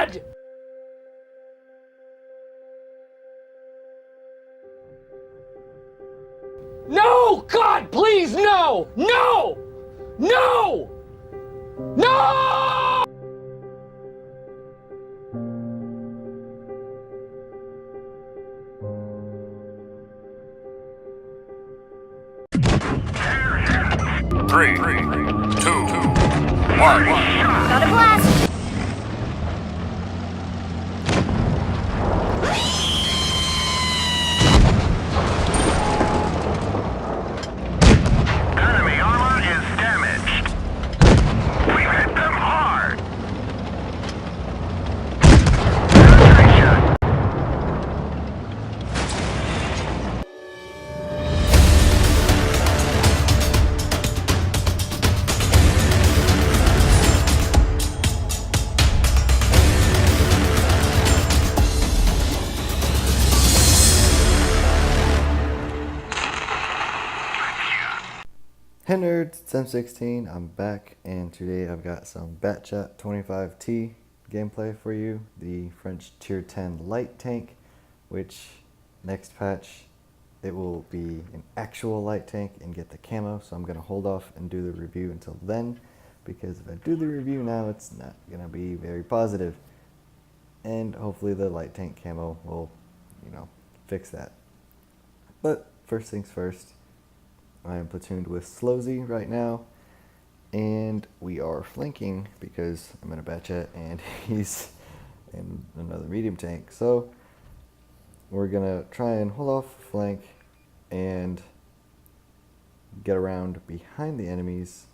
God! No! God, please, no! No! No! No! Three, two, one. Got a blast! Enemy armor is damaged. We hit them hard. Penetration. Hey nerds, it's M16, I'm back, and today I've got some Batchat 25T gameplay for you, the French tier 10 light tank, which next patch it will be an actual light tank and get the camo, so I'm going to hold off and do the review until then, because if I do the review now it's not going to be very positive, and hopefully the light tank camo will, fix that. But first things first, I am platooned with Slowzy right now, and we are flanking because I'm in a Batchat and he's in another medium tank. So we're gonna try and hold off flank and get around behind the enemies,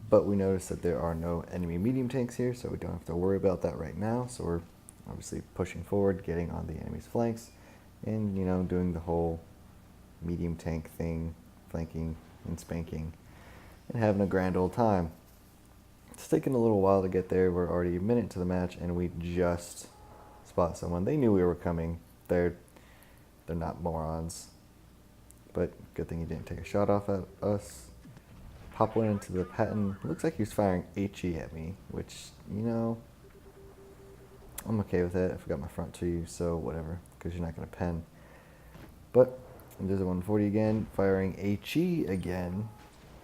but we notice that there are no enemy medium tanks here, so we don't have to worry about that right now. So we're obviously pushing forward, getting on the enemy's flanks, and doing the whole medium tank thing, flanking and spanking and having a grand old time. It's taken a little while to get there. We're already a minute to the match and we just spot someone. They knew we were coming. They're not morons, but good thing he didn't take a shot off at us. Pop went into the patent. Looks like he was firing HE at me, which I'm okay with it. I forgot my front two, so whatever, because you're not going to pen. But there's a 140 again, firing HE again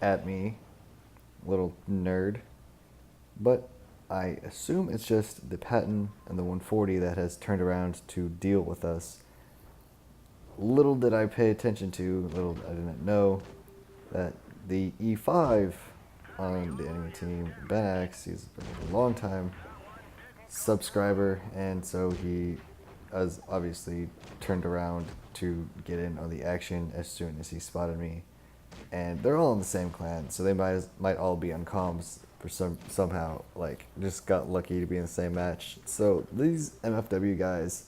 at me. Little nerd. But I assume it's just the Patton and the 140 that has turned around to deal with us. Little did I pay attention to, little I didn't know, that the E5 on the enemy team, Benax, he's been a long time subscriber, and so he has obviously turned around to get in on the action as soon as he spotted me. And they're all in the same clan, so they might all be on comms for somehow, like, just got lucky to be in the same match. So these MFW guys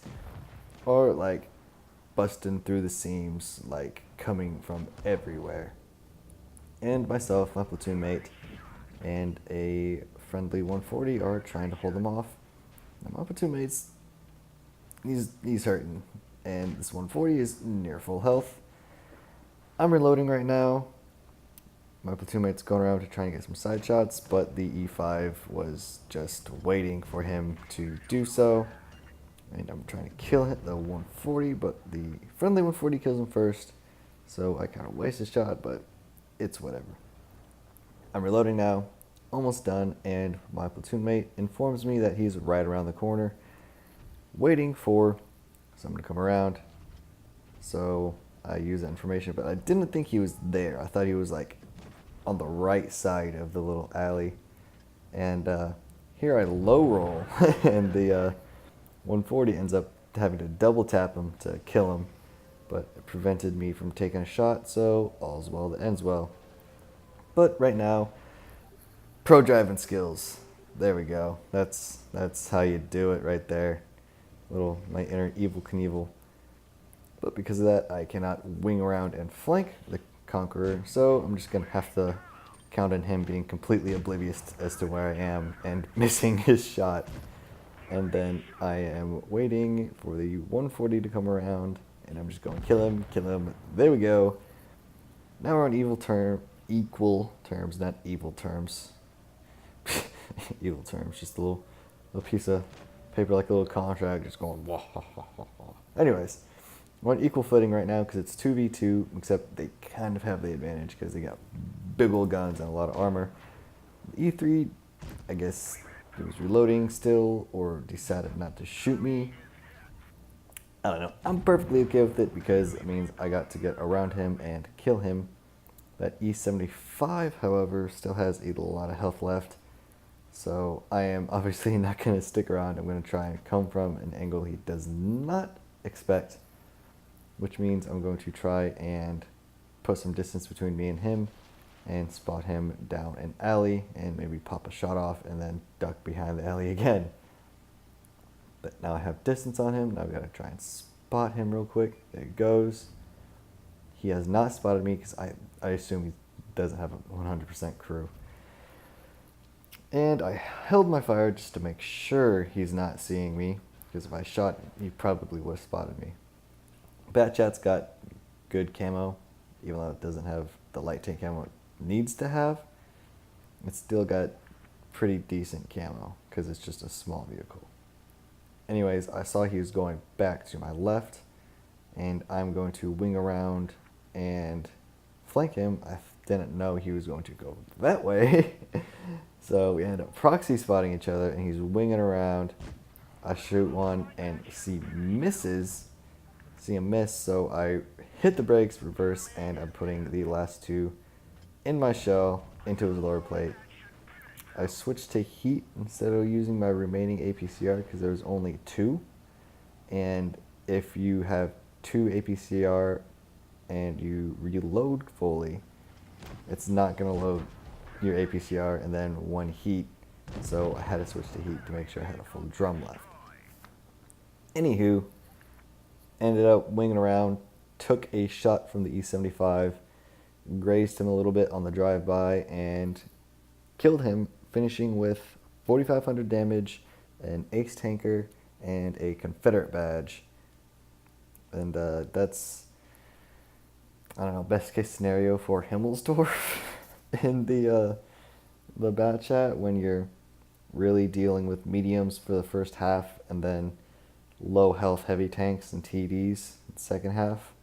are like busting through the seams, like coming from everywhere. And myself, my platoon mate, and a friendly 140 are trying to hold them off. And my platoon mate's he's hurting, and this 140 is near full health. I'm reloading right now. My platoon mate's going around to try and get some side shots, but the E5 was just waiting for him to do so. And I'm trying to kill the 140, but the friendly 140 kills him first, so I kind of waste a shot, but it's whatever. I'm reloading now, almost done, and my platoon mate informs me that he's right around the corner, waiting for someone to come around. So I use that information, but I didn't think he was there. I thought he was like on the right side of the little alley. And here I low roll, and the 140 ends up having to double tap him to kill him, but it prevented me from taking a shot, so all's well that ends well. But right now, pro driving skills. There we go. That's how you do it right there. Little my inner Evel Knievel. But because of that, I cannot wing around and flank the Conqueror, so I'm just gonna have to count on him being completely oblivious as to where I am and missing his shot. And then I am waiting for the 140 to come around, and I'm just going kill him. There we go. Now we're on equal terms, not evil terms. Evil terms, just a little a piece of paper, like a little contract, just going. Wah, ha, ha, ha, ha. Anyways, we're on equal footing right now because it's 2v2, except they kind of have the advantage because they got big old guns and a lot of armor. E3, I guess he was reloading still or decided not to shoot me. I don't know. I'm perfectly okay with it because it means I got to get around him and kill him. That E75, however, still has a lot of health left. So I am obviously not going to stick around. I'm going to try and come from an angle he does not expect, which means I'm going to try and put some distance between me and him and spot him down an alley and maybe pop a shot off and then duck behind the alley again. But now I have distance on him. Now I've got to try and spot him real quick. There he goes. He has not spotted me because I assume he doesn't have a 100% crew. And I held my fire just to make sure he's not seeing me, because if I shot, he probably would have spotted me. Batchat's got good camo, even though it doesn't have the light tank camo it needs to have. It's still got pretty decent camo, because it's just a small vehicle. Anyways, I saw he was going back to my left, and I'm going to wing around and flank him. I didn't know he was going to go that way. So we end up proxy spotting each other, and he's winging around. I shoot one, and see him miss, so I hit the brakes, reverse, and I'm putting the last two in my shell into his lower plate. I switched to heat instead of using my remaining APCR because there was only two. And if you have two APCR and you reload fully, it's not going to load your APCR and then one heat. So I had to switch to heat to make sure I had a full drum left. Anywho, ended up winging around, took a shot from the E75, grazed him a little bit on the drive-by, and killed him, finishing with 4,500 damage, an ace tanker, and a Confederate badge. And that's, I don't know, best case scenario for Himmelsdorf in the Batchat when you're really dealing with mediums for the first half and then low health heavy tanks and TDs in the second half.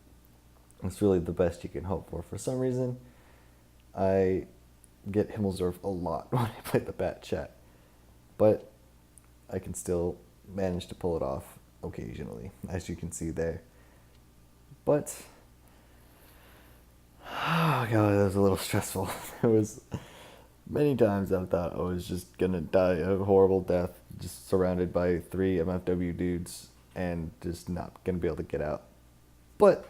It's really the best you can hope for. For some reason, I get Himmelsdorf a lot when I play the Batchat, but I can still manage to pull it off occasionally, as you can see there. But oh god, that was a little stressful. There was many times I thought I was just gonna die a horrible death, just surrounded by 3 MFW dudes and just not gonna be able to get out. But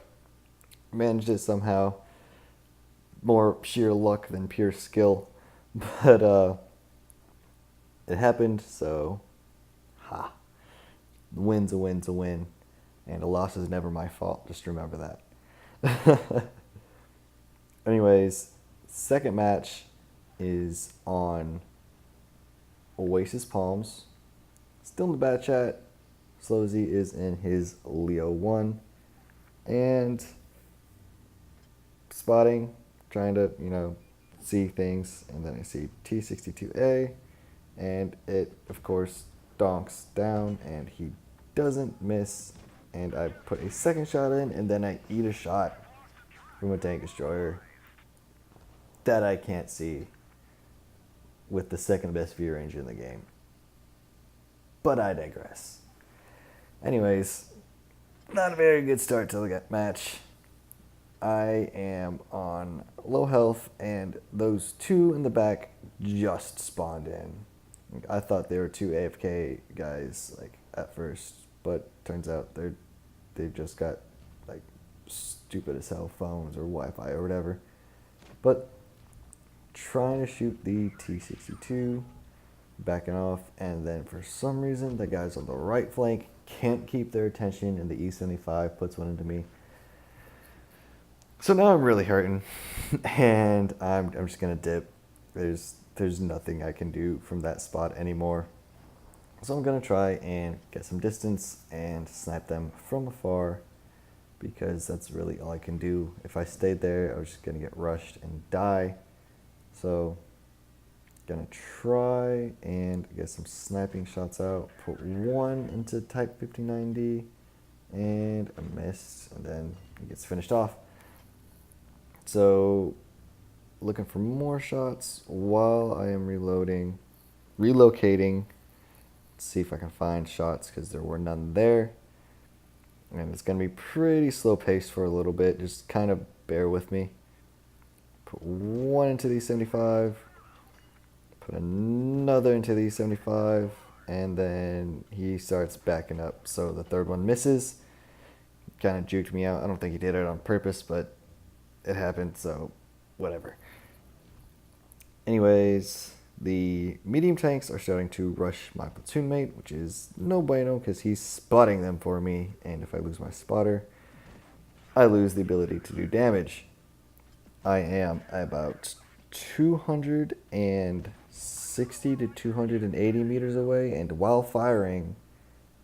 managed it somehow. More sheer luck than pure skill. But it happened, so a win's a win's a win. And a loss is never my fault, just remember that. Anyways, second match is on Oasis Palms. Still in the Batchat. Slowzy is in his Leo 1. And spotting, trying to, see things. And then I see T62A. And it, of course, donks down. And he doesn't miss. And I put a second shot in. And then I eat a shot from a tank destroyer that I can't see with the second best view range in the game. But I digress. Anyways, not a very good start to the match. I am on low health, and those two in the back just spawned in. I thought they were 2 AFK guys at first, but turns out they've just got stupid as hell phones or Wi-Fi or whatever. But trying to shoot the T62, backing off, and then for some reason the guys on the right flank can't keep their attention, and the E75 puts one into me. So now I'm really hurting, and I'm just gonna dip. There's nothing I can do from that spot anymore. So I'm gonna try and get some distance and snipe them from afar, because that's really all I can do. If I stayed there, I was just gonna get rushed and die. So Gonna try and get some sniping shots out. Put one into Type 59D and a miss, and then he gets finished off. So looking for more shots while I am relocating. Let's see if I can find shots because there were none there. And it's going to be pretty slow paced for a little bit. Just kind of bear with me. Put one into the 75. Put another into the 75. And then he starts backing up. So the third one misses. Kind of juked me out. I don't think he did it on purpose, but it happened. So whatever. Anyways, the medium tanks are starting to rush my platoon mate, which is no bueno because he's spotting them for me. And if I lose my spotter, I lose the ability to do damage. I am about 260 to 280 meters away, and while firing,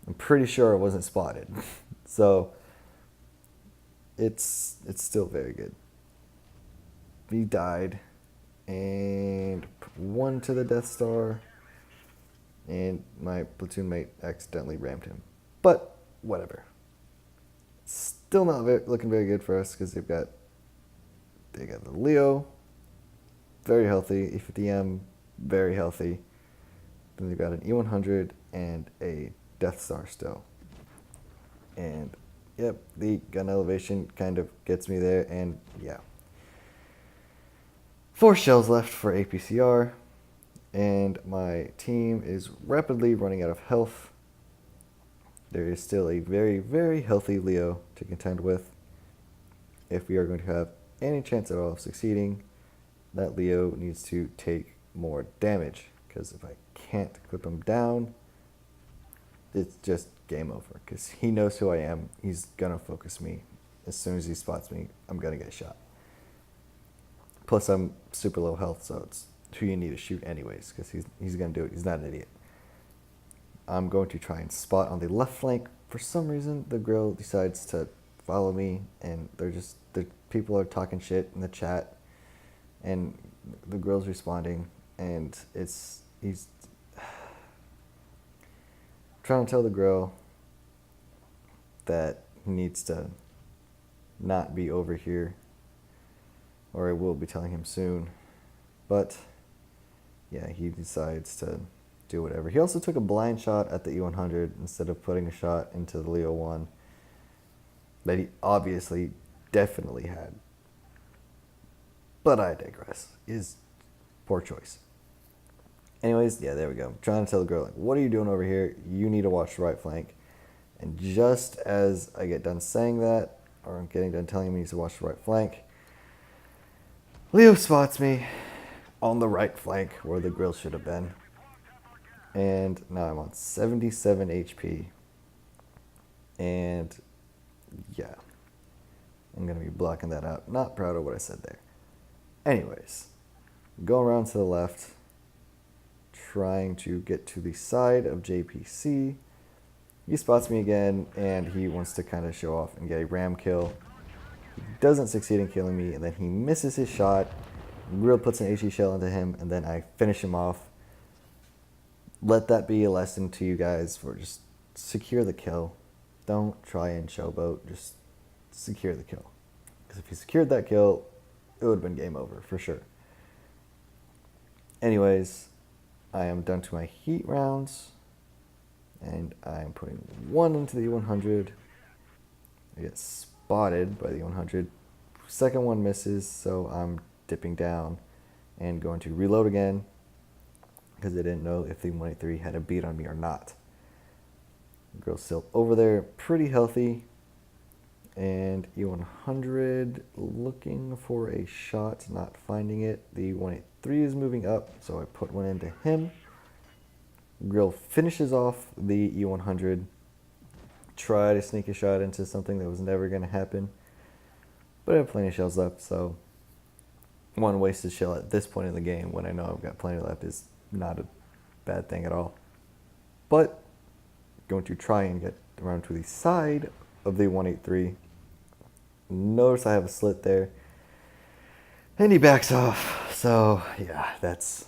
I'm pretty sure I wasn't spotted. So it's still very good. He died. And put one to the Death Star, and my platoon mate accidentally rammed him. But whatever. Still not looking very good for us because they got the Leo, very healthy, E50M, very healthy. Then they've got an E100 and a Death Star still. And yep, the gun elevation kind of gets me there, and yeah. 4 shells left for APCR, and my team is rapidly running out of health. There is still a very, very healthy Leo to contend with. If we are going to have any chance at all of succeeding, that Leo needs to take more damage, because if I can't clip him down, it's just game over, because he knows who I am. He's going to focus me. As soon as he spots me, I'm going to get shot. Plus, I'm super low health, so it's who you need to shoot anyways, because he's going to do it. He's not an idiot. I'm going to try and spot on the left flank. For some reason, the grill decides to follow me, and the people are talking shit in the chat, and the grill's responding, and he's trying to tell the grill that he needs to not be over here, or I will be telling him soon. But yeah, he decides to do whatever. He also took a blind shot at the E100 instead of putting a shot into the Leo 1 that he obviously definitely had. But I digress. Is poor choice. Anyways, yeah, there we go. I'm trying to tell the girl, like, what are you doing over here? You need to watch the right flank. And just as I get done saying that, or I'm getting done telling him he needs to watch the right flank, Leo spots me on the right flank where the grill should have been. And now I'm on 77 HP. And yeah, I'm going to be blocking that out. Not proud of what I said there. Anyways, going around to the left, trying to get to the side of JPC. He spots me again, and he wants to kind of show off and get a ram kill. He doesn't succeed in killing me, and then he misses his shot. Grill puts an HE shell into him, and then I finish him off. Let that be a lesson to you guys for just secure the kill. Don't try and showboat, just secure the kill. Because if you secured that kill, it would have been game over, for sure. Anyways, I am done to my heat rounds, and I'm putting one into the 100. I get spotted by the 100. Second one misses, so I'm dipping down and going to reload again because I didn't know if the 183 had a beat on me or not. The girl's still over there, pretty healthy, and E100 looking for a shot, not finding it. The 183 is moving up, so I put one into him. Grill finishes off the E100. Try to sneak a shot into something that was never going to happen. But I have plenty of shells left, so one wasted shell at this point in the game when I know I've got plenty left is not a bad thing at all. But going to try and get around to the side of the 183. Notice I have a slit there. And he backs off. So yeah, that's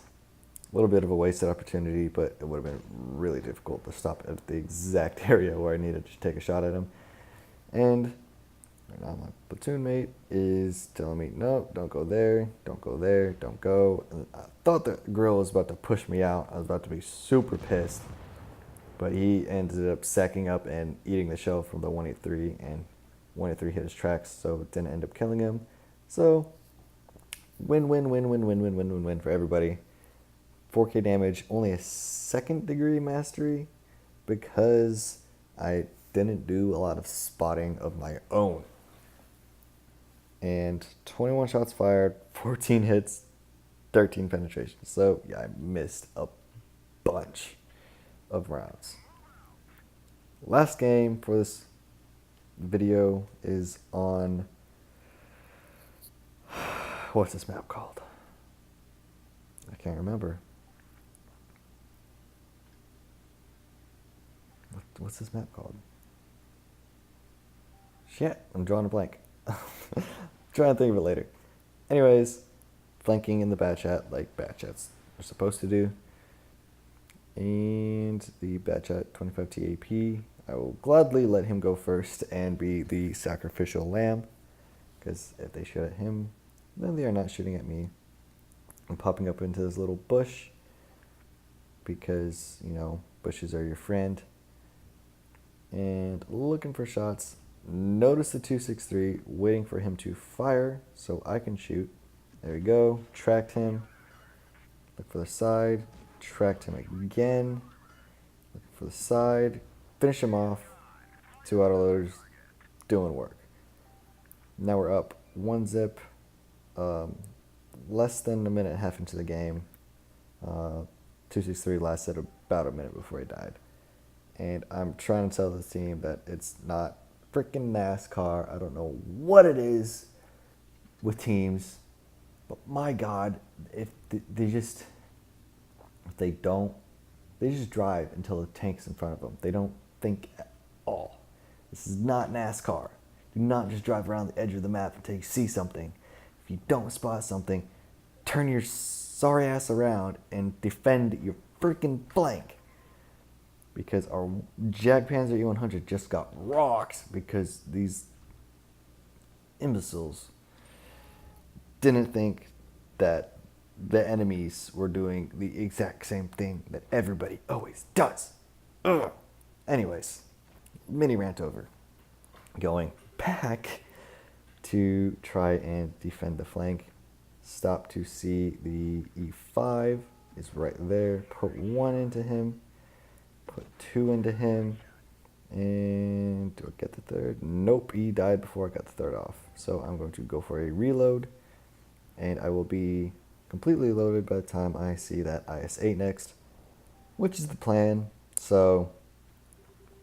A little bit of a wasted opportunity, but it would have been really difficult to stop at the exact area where I needed to take a shot at him. And right now my platoon mate is telling me, no, don't go there, don't go there, don't go. And I thought the gorilla was about to push me out. I was about to be super pissed. But he ended up sacking up and eating the shell from the 183, and 183 hit his tracks, so it didn't end up killing him. So win for everybody. 4K damage, only a 2nd degree mastery because I didn't do a lot of spotting of my own. And 21 shots fired, 14 hits, 13 penetrations. So yeah, I missed a bunch of rounds. Last game for this video is on, what's this map called? I can't remember. What's this map called? Shit, I'm drawing a blank. Trying to think of it later. Anyways, flanking in the Batchat like Batchats are supposed to do. And the Batchat 25 TAP, I will gladly let him go first and be the sacrificial lamb. Because if they shoot at him, then they are not shooting at me. I'm popping up into this little bush because, you know, bushes are your friend. And looking for shots. Notice the 263, waiting for him to fire so I can shoot. There we go. Tracked him. Look for the side. Tracked him again. Look for the side. Finish him off. 2 autoloaders. Doing work. Now we're up 1 zip. Less than a minute and a half into the game. 263 lasted about a minute before he died. And I'm trying to tell the team that it's not freaking NASCAR. I don't know what it is with teams, but my God, if they just drive until the tank's in front of them. They don't think at all. This is not NASCAR. Do not just drive around the edge of the map until you see something. If you don't spot something, turn your sorry ass around and defend your freaking flank. Because our Jagdpanzer E100 just got rocked because these imbeciles didn't think that the enemies were doing the exact same thing that everybody always does. Ugh. Anyways, mini rant over. Going back to try and defend the flank. Stop to see the E5 is right there. Put 1 into him. Put 2 into him. And do I get the 3rd? Nope, he died before I got the 3rd off. So I'm going to go for a reload. And I will be completely loaded by the time I see that IS-8 next. Which is the plan. So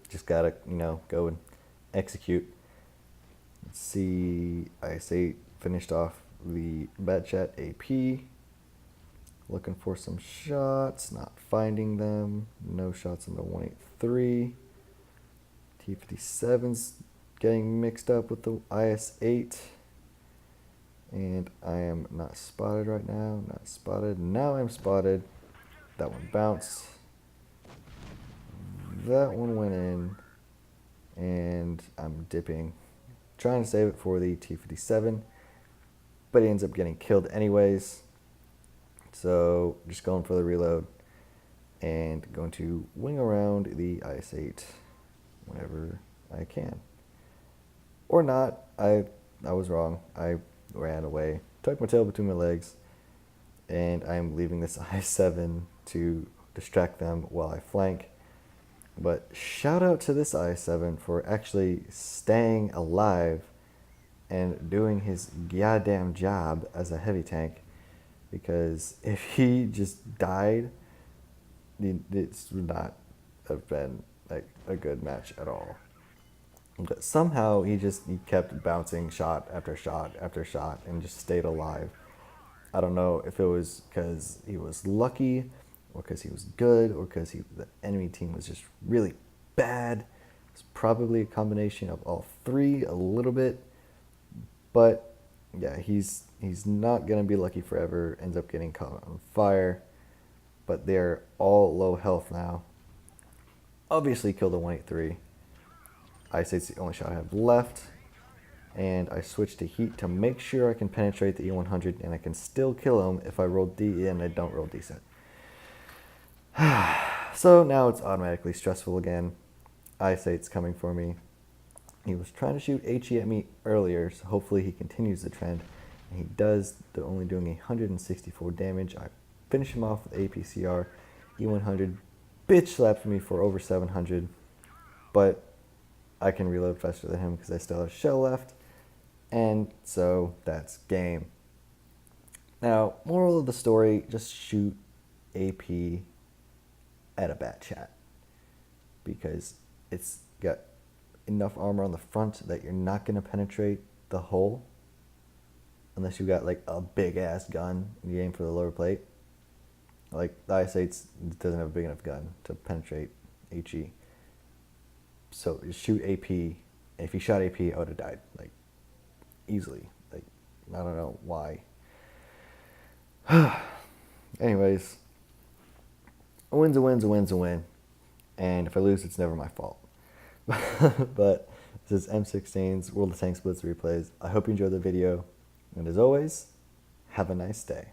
just gotta, go and execute. Let's see, IS-8 finished off the Batchat AP. Looking for some shots, not finding them. No shots on the 183. T-57's getting mixed up with the IS-8. And I am not spotted right now. Not spotted. Now I'm spotted. That one bounced. That one went in. And I'm dipping. Trying to save it for the T-57. But he ends up getting killed anyways. So just going for the reload. And going to wing around the IS-8 whenever I can. Or not. I was wrong. I ran away. Tucked my tail between my legs. And I'm leaving this IS-7 to distract them while I flank. But shout out to this IS-7 for actually staying alive and doing his goddamn job as a heavy tank. Because if he just died, it would not have been like a good match at all. But somehow he kept bouncing shot after shot after shot and just stayed alive. I don't know if it was because he was lucky or because he was good or because the enemy team was just really bad. It's probably a combination of all three a little bit. But yeah, he's not going to be lucky forever. Ends up getting caught on fire. but they're all low health now. Obviously killed the 183. I say it's the only shot I have left. And I switch to heat to make sure I can penetrate the E100 and I can still kill him if I roll D and I don't roll decent. So now it's automatically stressful again. Eyesight's coming for me. He was trying to shoot HE at me earlier, so hopefully he continues the trend. And he does, though only doing 164 damage. I finish him off with APCR. E100 bitch slapped me for over 700. But I can reload faster than him because I still have a shell left. And so that's game. Now, moral of the story, just shoot AP at a Batchat. Because it's got enough armor on the front that you're not going to penetrate the hull. Unless you've got like a big ass gun and you aim for the lower plate. Like the IS-8 doesn't have a big enough gun to penetrate HE. So just shoot AP. And if he shot AP, I would have died. Like, easily. Like, I don't know why. Anyways, a win's a win's a win's a win. And if I lose, it's never my fault. But this is M16's World of Tanks Blitz replays. I hope you enjoyed the video. And as always, have a nice day.